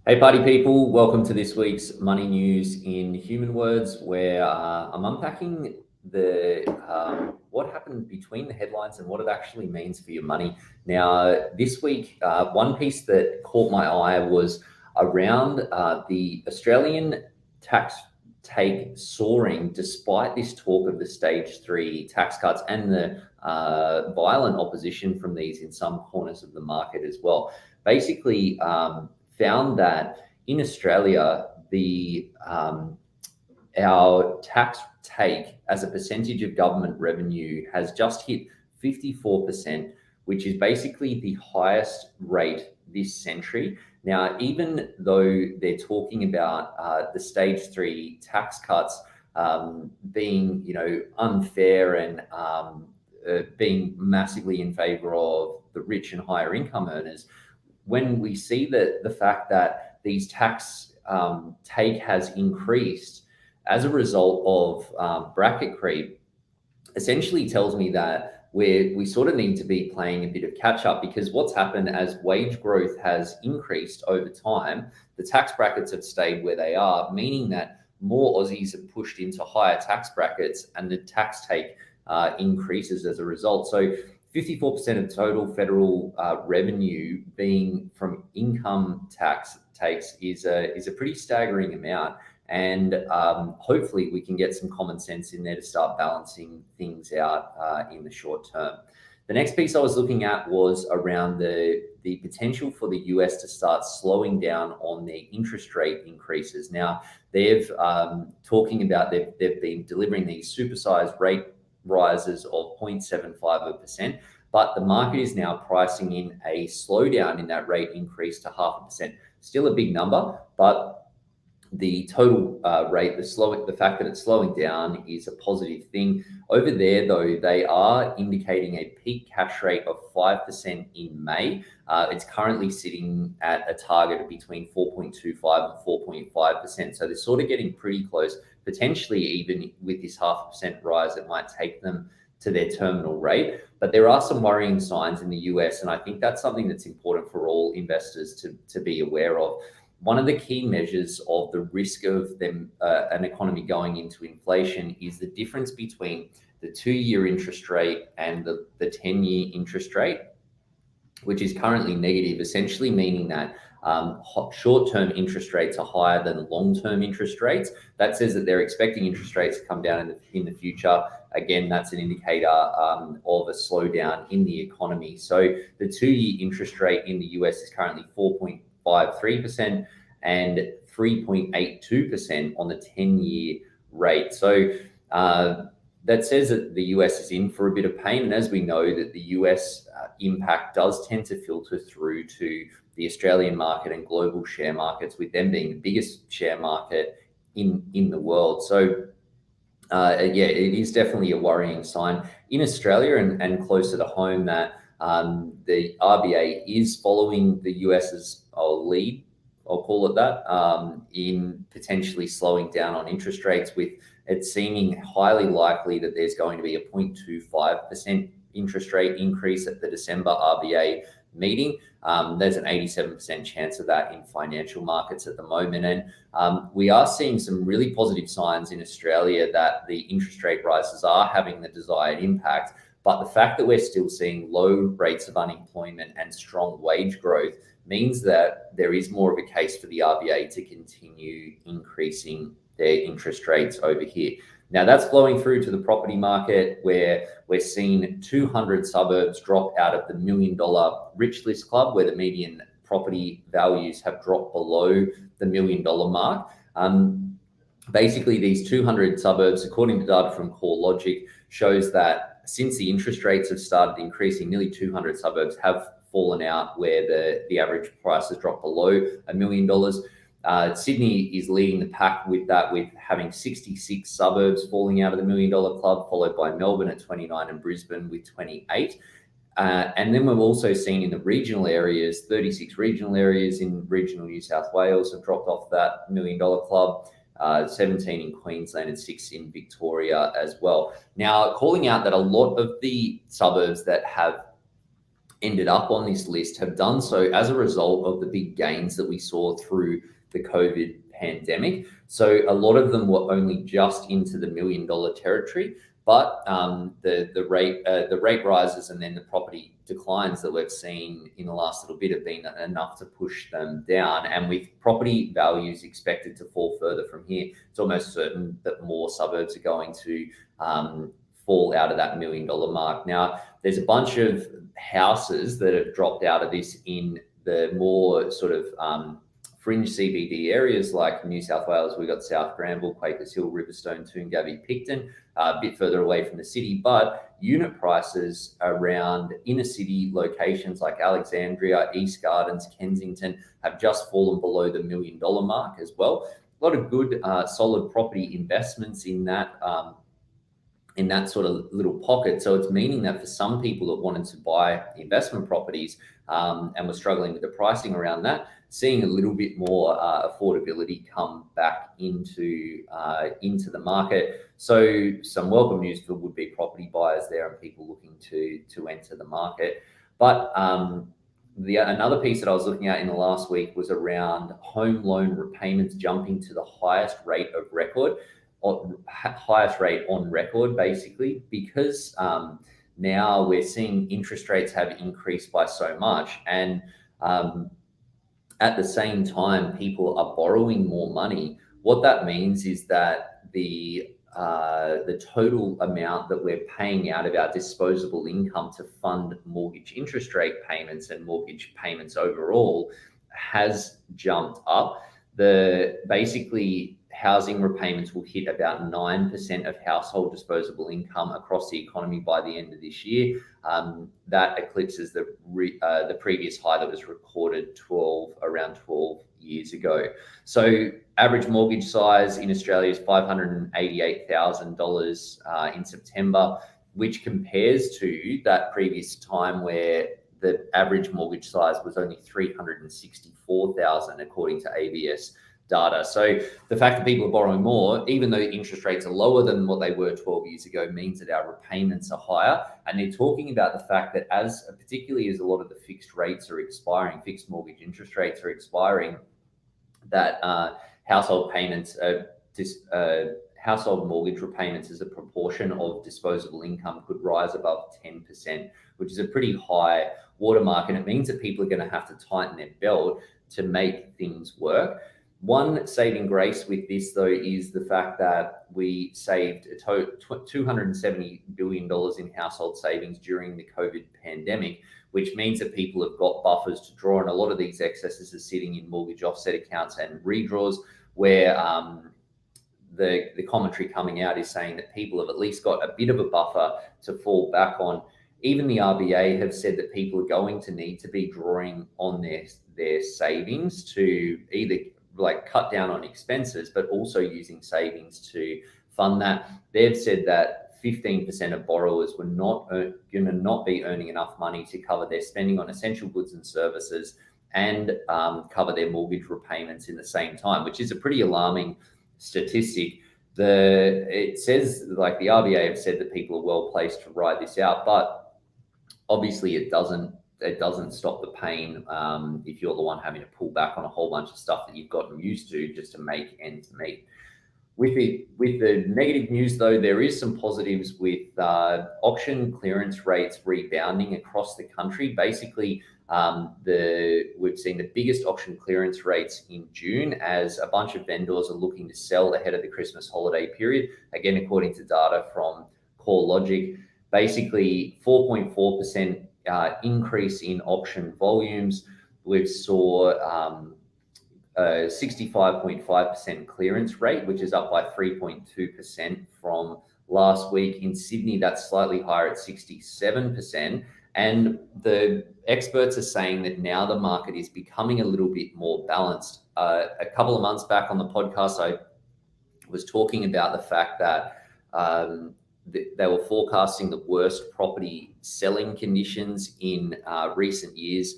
Hey, party people, welcome to this week's Money News in Human Words, where I'm unpacking what happened between the headlines and what it actually means for your money. Now, this week, one piece that caught my eye was around the Australian tax take soaring, despite this talk of the stage 3 tax cuts and the violent opposition from these in some corners of the market as well. Basically, found that in Australia, our tax take as a percentage of government revenue has just hit 54%, which is basically the highest rate this century. Now, even though they're talking about the stage 3 tax cuts being, unfair and being massively in favor of the rich and higher income earners, when we see that the fact that these tax take has increased as a result of bracket creep, essentially tells me that we sort of need to be playing a bit of catch up, because what's happened as wage growth has increased over time, the tax brackets have stayed where they are, meaning that more Aussies have pushed into higher tax brackets and the tax take increases as a result. So 54% of total federal revenue being from income tax takes is a pretty staggering amount. And hopefully we can get some common sense in there to start balancing things out in the short term. The next piece I was looking at was around the potential for the US to start slowing down on their interest rate increases. Now, they've talking about they've been delivering these supersized rate rises of 0.75%, but the market is now pricing in a slowdown in that rate increase to 0.5%. Still a big number, but the total rate, the fact that it's slowing down is a positive thing. Over there, though, they are indicating a peak cash rate of 5% in May. It's currently sitting at a target of between 4.25 and 4.5%. So they're sort of getting pretty close. Potentially, even with this 0.5% rise, it might take them to their terminal rate. But there are some worrying signs in the US, and I think that's something that's important for all investors to be aware of. One of the key measures of the risk of them an economy going into inflation is the difference between the 2-year interest rate and the 10-year interest rate, which is currently negative, essentially meaning that short-term interest rates are higher than long-term interest rates. That says that they're expecting interest rates to come down in the future. Again, that's an indicator of a slowdown in the economy. So the 2-year interest rate in the US is currently 4.53% and 3.82% on the 10-year rate. So that says that the US is in for a bit of pain. And as we know, that the US impact does tend to filter through to the Australian market and global share markets, with them being the biggest share market in the world. So it is definitely a worrying sign in Australia and closer to home that the RBA is following the US's lead, I'll call it that, in potentially slowing down on interest rates, with it seeming highly likely that there's going to be a 0.25% interest rate increase at the December RBA meeting. There's an 87% chance of that in financial markets at the moment. And we are seeing some really positive signs in Australia that the interest rate rises are having the desired impact. But the fact that we're still seeing low rates of unemployment and strong wage growth means that there is more of a case for the RBA to continue increasing their interest rates over here. Now, that's flowing through to the property market, where we're seeing 200 suburbs drop out of the $1 million rich list club, where the median property values have dropped below the $1 million mark. Basically, these 200 suburbs, according to data from CoreLogic, shows that since the interest rates have started increasing, nearly 200 suburbs have fallen out where the average price has dropped below $1 million. Sydney is leading the pack with that, with having 66 suburbs falling out of the $1 million club, followed by Melbourne at 29 and Brisbane with 28. And then we've also seen in the regional areas, 36 regional areas in regional New South Wales have dropped off that $1 million club, 17 in Queensland and 6 in Victoria as well. Now, calling out that a lot of the suburbs that have ended up on this list have done so as a result of the big gains that we saw through the COVID pandemic. So a lot of them were only just into the $1 million territory, but the rate rises and then the property declines that we've seen in the last little bit have been enough to push them down. And with property values expected to fall further from here, it's almost certain that more suburbs are going to fall out of that $1 million mark. Now, there's a bunch of houses that have dropped out of this in the more sort of fringe CBD areas like New South Wales. We've got South Granville, Quakers Hill, Riverstone, Toongabbie, Picton, a bit further away from the city, but unit prices around inner city locations like Alexandria, East Gardens, Kensington have just fallen below the $1 million mark as well. A lot of good, solid property investments in that sort of little pocket. So it's meaning that for some people that wanted to buy investment properties and were struggling with the pricing around that, seeing a little bit more affordability come back into the market. So some welcome news for would-be property buyers there and people looking to enter the market. But another piece that I was looking at in the last week was around home loan repayments jumping to the highest rate of record. Highest rate on record, basically, because now we're seeing interest rates have increased by so much, and at the same time, people are borrowing more money. What that means is that the total amount that we're paying out of our disposable income to fund mortgage interest rate payments and mortgage payments overall has jumped up. Basically, housing repayments will hit about 9% of household disposable income across the economy by the end of this year. That eclipses the previous high that was recorded around 12 years ago. So average mortgage size in Australia is $588,000 in September, which compares to that previous time where the average mortgage size was only $364,000 according to ABS data. So the fact that people are borrowing more, even though interest rates are lower than what they were 12 years ago, means that our repayments are higher. And they're talking about the fact that particularly as a lot of the fixed rates are expiring, fixed mortgage interest rates are expiring, that household mortgage repayments as a proportion of disposable income could rise above 10%, which is a pretty high watermark. And it means that people are going to have to tighten their belt to make things work. One saving grace with this, though, is the fact that we saved a total $270 billion in household savings during the COVID pandemic, which means that people have got buffers to draw, and a lot of these excesses are sitting in mortgage offset accounts and redraws, where the commentary coming out is saying that people have at least got a bit of a buffer to fall back on. Even the RBA have said that people are going to need to be drawing on their savings to either cut down on expenses, but also using savings to fund that. They've said that 15% of borrowers were going to not be earning enough money to cover their spending on essential goods and services and cover their mortgage repayments in the same time, which is a pretty alarming statistic. It says, the RBA have said that people are well placed to ride this out, but obviously it doesn't stop the pain if you're the one having to pull back on a whole bunch of stuff that you've gotten used to just to make ends meet. With the negative news, though, there is some positives with auction clearance rates rebounding across the country. Basically, we've seen the biggest auction clearance rates in June as a bunch of vendors are looking to sell ahead of the Christmas holiday period. Again, according to data from CoreLogic, basically 4.4% increase in auction volumes. We saw a 65.5% clearance rate, which is up by 3.2% from last week. In Sydney, that's slightly higher at 67%. And the experts are saying that now the market is becoming a little bit more balanced. A couple of months back on the podcast, I was talking about the fact that they were forecasting the worst property selling conditions in recent years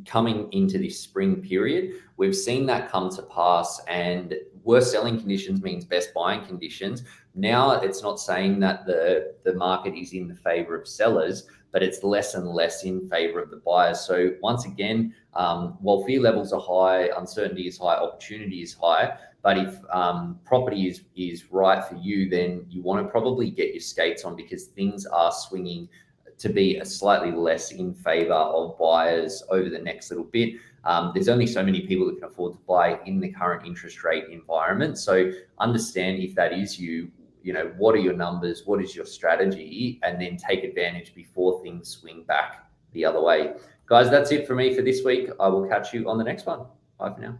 coming into this spring period. We've seen that come to pass, and worse selling conditions means best buying conditions. Now, it's not saying that the market is in the favor of sellers, but it's less and less in favor of the buyers. So once again, while fear levels are high, uncertainty is high, opportunity is high. But if property is right for you, then you want to probably get your skates on, because things are swinging to be a slightly less in favor of buyers over the next little bit. There's only so many people that can afford to buy in the current interest rate environment. So understand, if that is you, what are your numbers? What is your strategy? And then take advantage before things swing back the other way. Guys, that's it for me for this week. I will catch you on the next one. Bye for now.